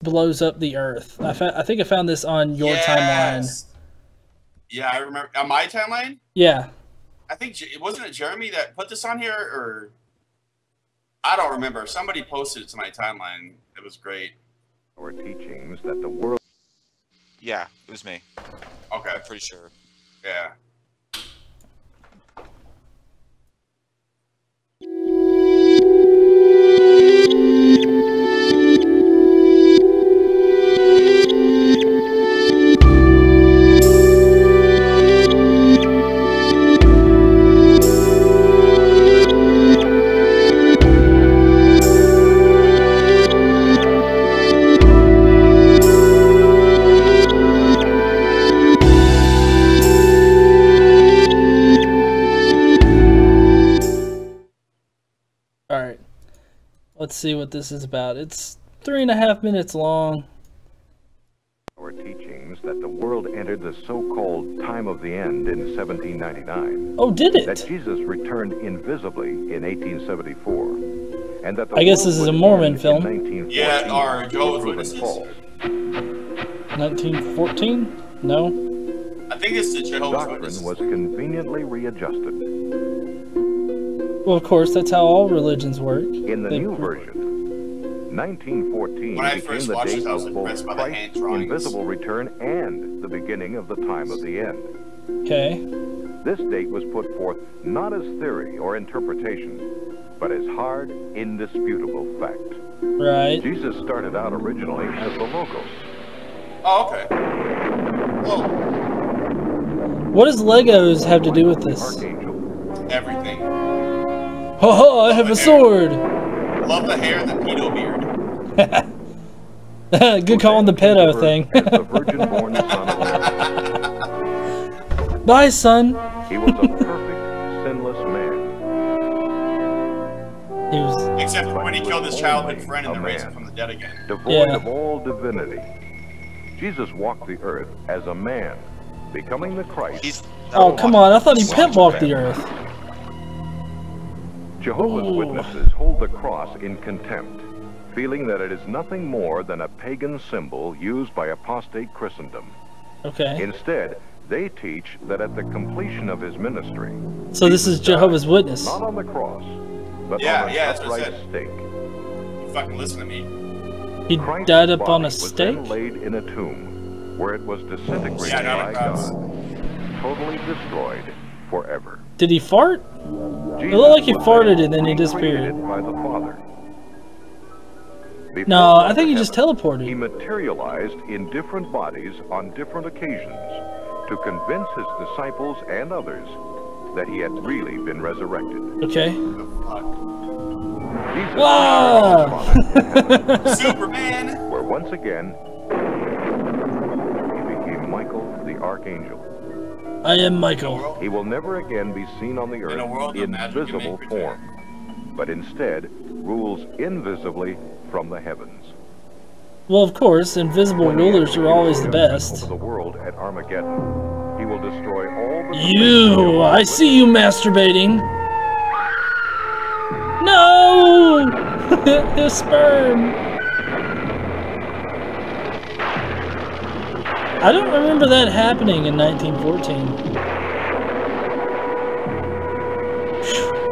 blows up the Earth. I think I found this on your timeline. Yeah, I remember. On my timeline? Yeah. I think, wasn't it Jeremy that put this on here? Or I don't remember. Somebody posted it to my timeline. It was great. Or teachings that the world... Yeah, it was me. Okay. I'm pretty sure. Yeah. Alright. Let's see what this is about. It's 3.5 minutes long. Or teachings that the world entered the so-called time of the end in 1799. Oh, did it? That Jesus returned invisibly in 1874. And that the I guess this is a Mormon film. Yeah, or Jehovah's Witnesses. 1914? No. I think it's the Jehovah's Doctrine Witnesses. was conveniently readjusted. Well, of course, that's how all religions work. In the new version, 1914 When I became first the watched date it, I was of impressed both by the hand Christ's drawings. invisible return and the beginning of the time of the end. Okay. This date was put forth not as theory or interpretation, but as hard, indisputable fact. Right. Jesus started out originally as the Logos. Oh, okay. Whoa. What does Legos have to do with this? Archangel. Everything. Ho ho, I have a sword! Love the hair and the pedo beard. Good call on the pedo thing. As the virgin-born son of Mary. Bye, son. He was a perfect, sinless man. He was... Except for when he killed his childhood friend and then raised him from the dead again. Devoid of all divinity. Jesus walked the earth as a man, becoming the Christ. Oh, come on. I thought he pimp walked the earth. Jehovah's Witnesses hold the cross in contempt, feeling that it is nothing more than a pagan symbol used by apostate Christendom. Okay. Instead, they teach that at the completion of his ministry... So this is Jehovah's Witness. Not on the cross, but on a that's what I upright said. stake. You fucking listen to me. He Christ's died up on body a was stake? then laid in a tomb, where it was disintegrated Yeah, not by across. God, totally destroyed forever. Did he fart? It looked like he farted and then he disappeared. By the Father. Before No, I going think he to just heaven, teleported. He materialized in different bodies on different occasions to convince his disciples and others that he had really been resurrected. Okay. Jesus Ah! Superman! where once again he became Michael the Archangel. I am Michael. He will never again be seen on the In a earth world of in magic and visible make form, but instead rules invisibly from the heavens. Well, of course, invisible When he rulers are always the executes best. over the world at Armageddon, he will destroy all the You! I see you masturbating! No! His sperm! I don't remember that happening in 1914.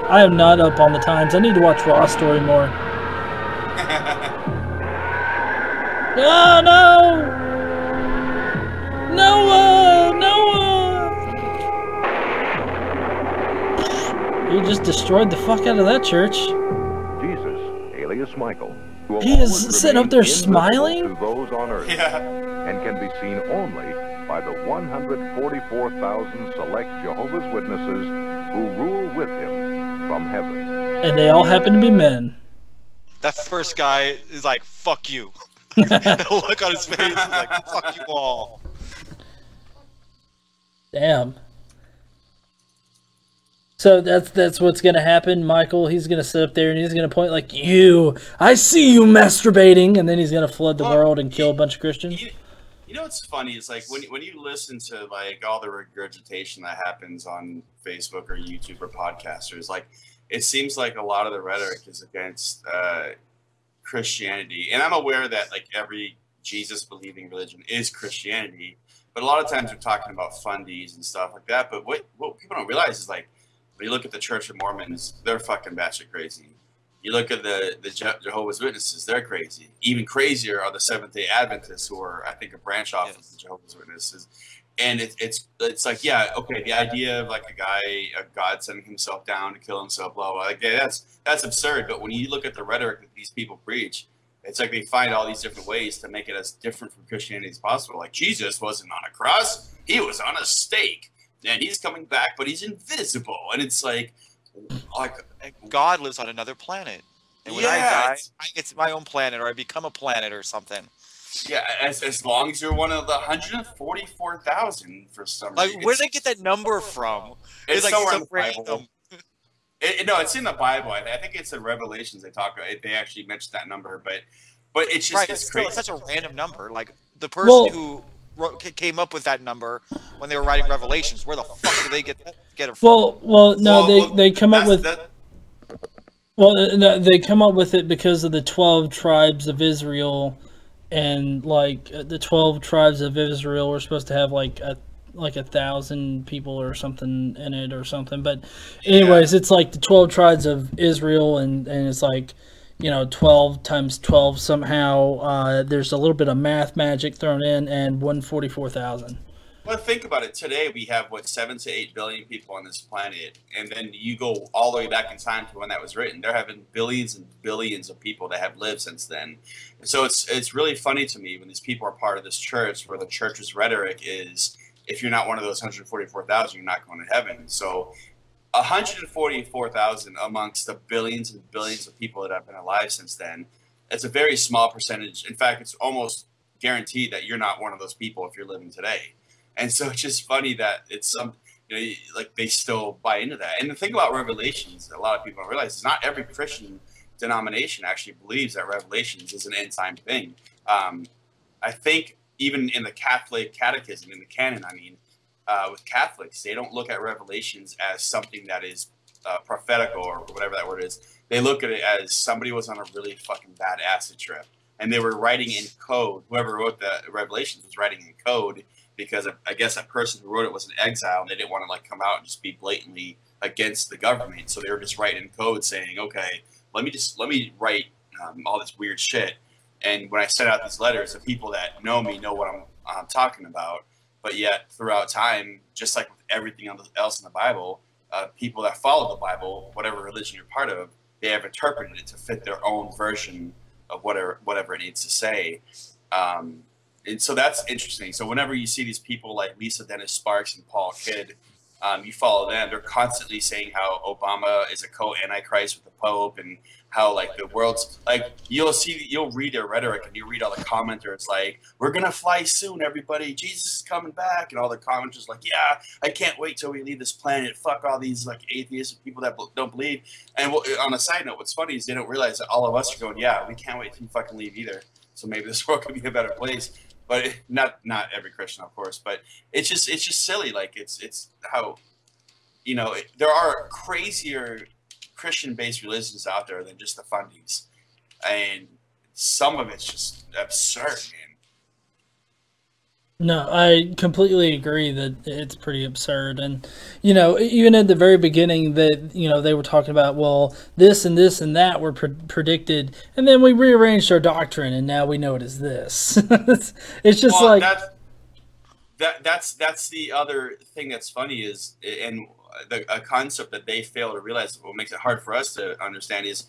I am not up on the times. I need to watch Raw Story more. Oh no! Noah! Noah! He just destroyed the fuck out of that church. Jesus, alias Michael, who will He is always sitting up remain there invisible smiling? to those on earth, and can be seen only by the 144,000 select Jehovah's Witnesses who rule with him from heaven. And they all happen to be men. That first guy is like, fuck you. The look on his face is like, fuck you all. Damn. So that's what's gonna happen, Michael. He's gonna sit up there and he's gonna point like, you, I see you masturbating, and then he's gonna flood the world and kill a bunch of Christians. You know what's funny is like when you listen to like all the regurgitation that happens on Facebook or YouTube or podcasters, like it seems like a lot of the rhetoric is against Christianity, and I'm aware that like every Jesus believing religion is Christianity, but a lot of times we're talking about fundies and stuff like that. But what people don't realize is like when you look at the Church of Mormons, they're fucking batshit crazy. You look at the Jehovah's Witnesses, they're crazy. Even crazier are the Seventh-day Adventists, who are, I think, a branch off of the Jehovah's Witnesses. And it's like, yeah, okay, the idea of like a God sending himself down to kill himself, blah, blah, like, yeah, that's absurd. But when you look at the rhetoric that these people preach, it's like they find all these different ways to make it as different from Christianity as possible. Like, Jesus wasn't on a cross, he was on a stake. And he's coming back, but he's invisible. And it's like God lives on another planet, and when I die, it's my own planet, or I become a planet or something. Yeah, as long as you're one of the 144,000 for some reason. Like, where did they get that number from? It's like somewhere in the random. Bible. No, it's in the Bible. I think it's in Revelations. They talk about it. They actually mentioned that number, but it's just it's crazy. It's such a random number. Like the person who came up with that number when they were writing Revelations, where the fuck did they get it from? They come up with they come up with it because of the 12 tribes of Israel, and like the 12 tribes of Israel were supposed to have like 1,000 people or something in it or something. But anyways, it's like the 12 tribes of Israel, and it's like, you know, 12 times 12 somehow. There's a little bit of math magic thrown in, and 144,000. Well, think about it. Today we have, 7 to 8 billion people on this planet, and then you go all the way back in time to when that was written. There have been billions and billions of people that have lived since then. And so it's really funny to me when these people are part of this church, where the church's rhetoric is, if you're not one of those 144,000, you're not going to heaven. So 144,000 amongst the billions and billions of people that have been alive since then, it's a very small percentage. In fact, it's almost guaranteed that you're not one of those people if you're living today. And so it's just funny that it's like they still buy into that. And the thing about Revelations, a lot of people don't realize, is not every Christian denomination actually believes that Revelations is an end time thing. I think even in the Catholic catechism, in the canon, with Catholics, they don't look at Revelations as something that is prophetical or whatever that word is. They look at it as somebody was on a really fucking bad acid trip, and they were writing in code. Whoever wrote the Revelations was writing in code, because I guess that person who wrote it was in exile, and they didn't want to like come out and just be blatantly against the government. So they were just writing in code saying, okay, let me write all this weird shit. And when I sent out these letters, the people that know me know what I'm talking about. But yet throughout time, just like with everything else in the Bible, people that follow the Bible, whatever religion you're part of, they have interpreted it to fit their own version of whatever it needs to say. And so that's interesting. So whenever you see these people like Lisa Dennis Sparks and Paul Kidd, you follow them. They're constantly saying how Obama is a co-antichrist with the Pope, and how like the world's like, you'll read their rhetoric, and you read all the commenters like, we're gonna fly soon, everybody, Jesus is coming back, and all the commenters like, yeah, I can't wait till we leave this planet, fuck all these like atheists and people that don't believe. And on a side note, what's funny is they don't realize that all of us are going, yeah, we can't wait till you fucking leave either, so maybe this world could be a better place. But not every Christian, of course. But it's just silly. Like it's how, you know, there are crazier Christian-based religions out there than just the fundies, and some of it's just absurd, man. No, I completely agree that it's pretty absurd. And, you know, even at the very beginning that, you know, they were talking about, well, this and this and that were predicted, and then we rearranged our doctrine, and now we know it is this. It's just like... That's the other thing that's funny is, and a concept that they fail to realize, what makes it hard for us to understand is,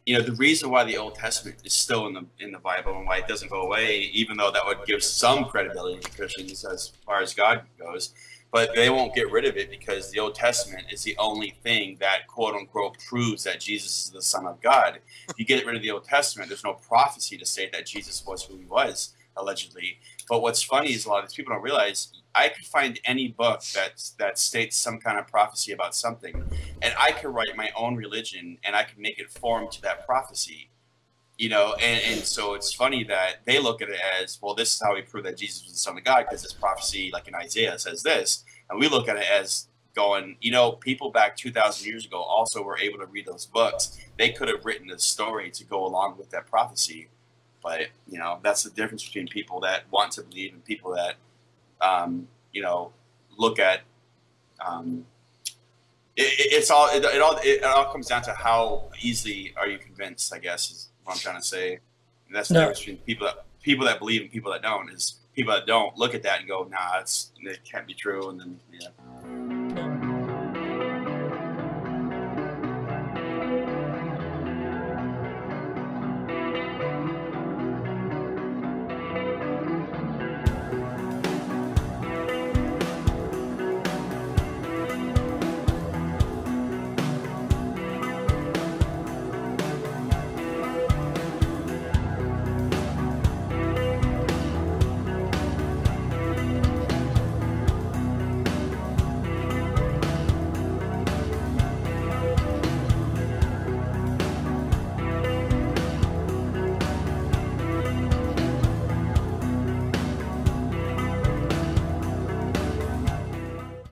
you know, the reason why the Old Testament is still in the Bible and why it doesn't go away, even though that would give some credibility to Christians as far as God goes, but they won't get rid of it because the Old Testament is the only thing that, quote unquote, proves that Jesus is the Son of God. If you get rid of the Old Testament, there's no prophecy to say that Jesus was who he was, allegedly. But what's funny is a lot of these people don't realize, I could find any book that states some kind of prophecy about something, and I could write my own religion, and I could make it form to that prophecy, you know. And so it's funny that they look at it as, well, this is how we prove that Jesus was the Son of God, because this prophecy, like in Isaiah, says this, and we look at it as going, you know, people back 2,000 years ago also were able to read those books. They could have written a story to go along with that prophecy. But, you know, that's the difference between people that want to believe and people that, you know, look at, it all comes down to how easily are you convinced, I guess, is what I'm trying to say. And that's the difference between people that believe and people that don't, is people that don't look at that and go, nah, it can't be true. And then, yeah.